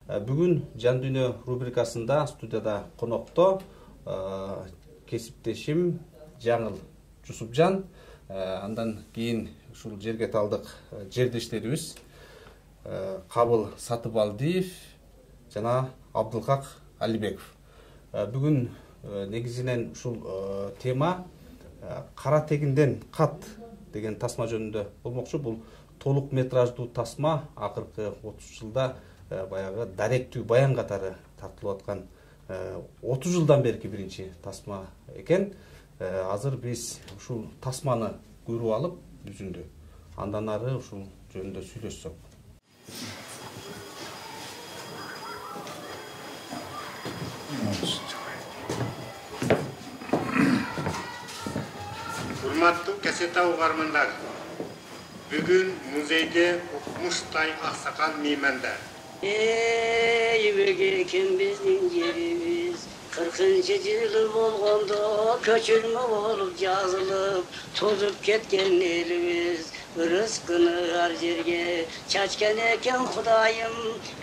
Бүгүн Жан Дүйнө рубрикасында студияда конокто кесиптешим Жаңыл Жусупжан, андан кийин ушул жерге талдык жердештерибиз Кабыл Сатыбалдиев жана Абдылхак Алибеков. Бүгүн негизинен ушул тема кара тегинден кат деген тасма жөнүндө болмокчу. Бул толук метраждуу тасма акыркы 30 жылда баягы даректүү баян катары тартылып аткан 30 жылдан берки биринчи тасма экен. Азыр биз ушул тасманы көрүп алып жүзүндө андан ары ушул жөнүндө сүйлөшсөк. Урматтуу кесета угармандар, бүгүн музейде укмуштай аксакал меймандар. Эйбеге ким биздин жерибиз 40 жылы болгондо көчүрмө болуп жазылып тозуп кеткен элибиз. Rızkını her жерге çaçken eken Kudayım,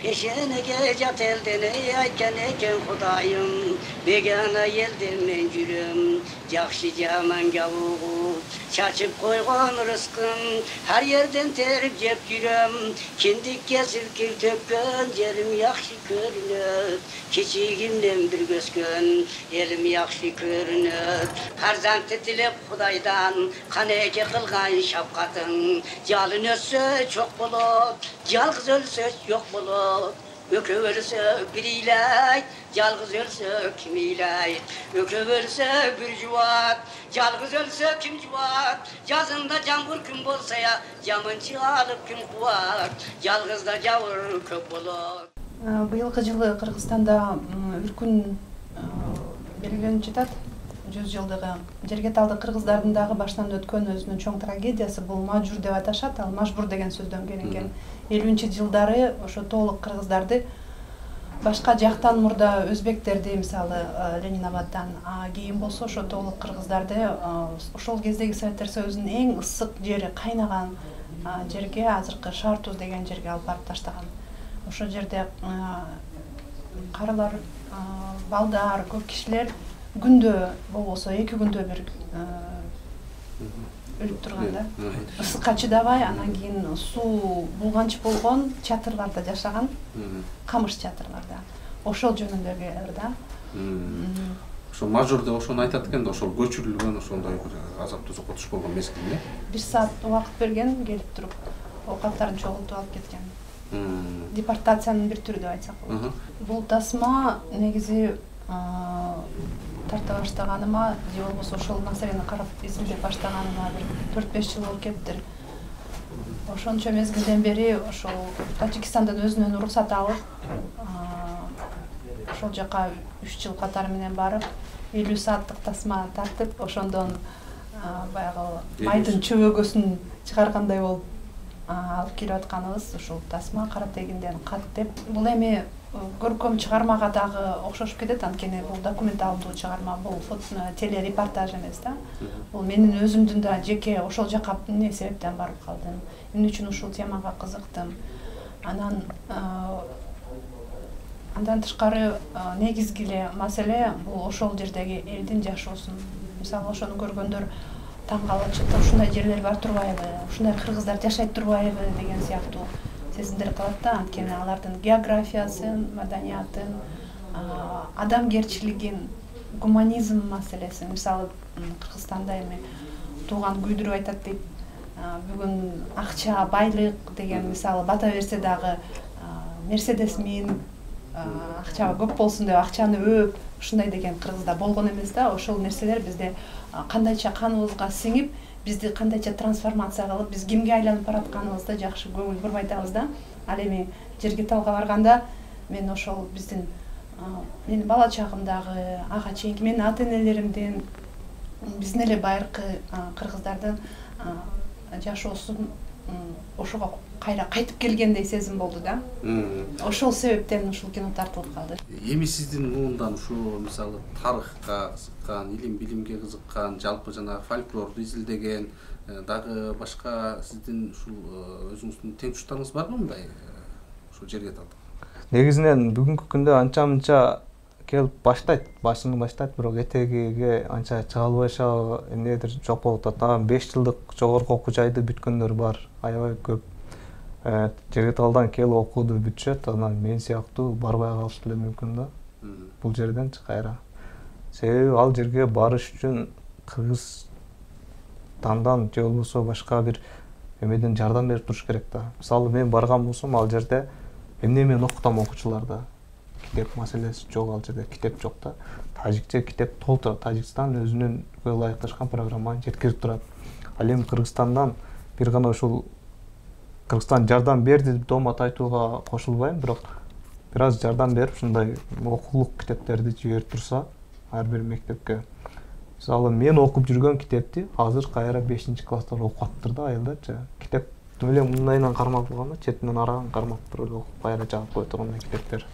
peşenege jat elden aytken eken Kudayım, begana elden men жүрөм, жакшы жаман жабугу çaçıp koygan rızkın her yerden terip jep жүрөm, kindikке silkir tökkön jerim yaxşı көрүнөт, кечигимден bir көскөн elim yaxşı көрүнөt, farzandı tilep Kudaydan kaneke kılgan şapkatın. Jalın ölse çok bolot, jalgız ölse yok bolot. Ökö ölse bir ilayt, jalgız ölse kim ilayt. Ökö ölse bir juvat, jalgız ölse kim juvat. Yazında jambur kim bolsa ya, jamınçı alıp kim kuvat. Jalgızda jabır köp bolot. Быйылкы жылы Кыргызстанда үркүн белгиленип жатат. 100 жылдыгы жерге талдык кыргыздардын дагы баштан өткөн өзүнүн чоң трагедиясы бул мажбур деп аташат. Ал мажбур деген сөздөн келинген. 50-жылдары ошо толук кыргыздарды башка жактан мурда өзбектерди мисалы Ленинабаддан, кийин болсо ошо толук кыргыздарды ошол кездеги Советтер Союзунун эң ысык жери, кайнаган жерге, азыркы Шартуз деген жерге алып барып таштаган. Ошол жерде карылар, балдар, көп кишилер күндө болбосо 2 күндө бир өлүп турганда, ысыкка чыдабай, анан кийин суу булганчы болгон чатырларда жашаган, камыш чатырларда. Ошол жөнүндөгү да. Ошол мажор деп ошону айтат экен да, ошол көчүрүлгөн ошондой бир азап тозокко туш болгон мезгил эле. 1 саат убакыт берген, келип туруп, оокаттарын чогултуп алып кеткен. Депортациянын бир түрү деп айтсак болот. Бул тасма негизи тарта баштаганыма, же болбосо ошол маселени карап изилдеп баштаганыма бир 4-5 жыл болуп кетиптир. Ошончо мезгилден бери ошол Тажикстандан өзүнөн уруксат алып, ошол жака 3 жыл катары менен барып, 50 сааттык тасма тартып, ошондон баягы майдын чөбөгөсүн чыгаргандай болуп алып келип атканыбыз ушул тасма кара тегинден кат деп. Бул эми көркөм чыгармага дагы окшошуп кетет, анткени бул документалдуу чыгарма, бул телерепортаж эмес да. Бул менин өзүмдүн да жеке ошол жака эмне себептен барып калдым, эмне үчүн ушул темага кызыктым. Андан тышкары негизги эле маселе бул ошол жердеги элдин жашоосун. Мисалы ошону көргөндөр таң калып, ушундай жерлер бар турбайбы, ушундай кыргыздар жашайт турбайбы деген сыяктуу сезимдер калат да. Анткени алардын географиясын, маданиятын, адамгерчилигин, гуманизм маселесин, мисалы Кыргызстанда эми тууган күйдүрүп айтат дейт. Бүгүн акча, байлык деген мисалы бата берсе дагы Мерседес мин, акча көп болсун деп акчаны өп, ушундай деген Кыргызда болгон эмес да. Ошол нерселер бизде кандайча каныбызга сиңип, бизди кандайча трансформация кылып, биз кимге айланып баратканыбызды жакшы көңүл буруп айтабыз да. Ал эми жерге талга барганда мен ошол биздин менин бала чагымдагы ага чейинки менин ата-энелеримдин, биздин эле байыркы кыргыздардын жашоосун ошого кайра кайтып келгендей сезим болду да. Ошол себептен ушул кино тартылып калды. Эми сиздин муундан ушул мисалы тарыхка кызыккан, илим билимге кызыккан, жалпы жана фольклорду изилдеген, дагы башка сиздин ушул өзүңүздүн тең туштарыңыз барбы мындай ушул жерге талдык? негизинен бүгүнкү күндө анча мынча келип башын баштайт, бирок этегиге анча чыга албайшабы, эмнедир жок болуп атат. Анан 5 жылдык жогорку окуу жайды бүткөндөр бар, аябай көп. Жерге талдан келип окууду бүтүшөт, анан мен сыяктуу барбай калышы деле мүмкүн да. Бул жерденчи кайра. Себеби ал жерге барыш үчүн Кыргызстандан же болбосо башка бир эмеден жардам берип туруш керек да. Мисалы мен барган болсом ал жерде эмне менен окутам окуучуларда? Китеп маселеси жок, ал жерде китеп жок да. Тажикче китеп толтура. Тажикстан өзүнүн ылайыкташкан программаны жеткирип турат. Ал эми Кыргызстандан бир гана ушул Кыргызстан жардам берди деп доомат айтууга кошулбайм, бирок бир аз жардам берип ушундай окуулук китептерди жиберип турса ар бир мектепке. Мисалы мен окуп жүргөн китепти азыр кайра 5-класстар окуп атыптыр да айылдачы. Китеп эле мындайынан кармап алганда, четинен араган кармап туруп окуп кайра жагып кое турган китептер.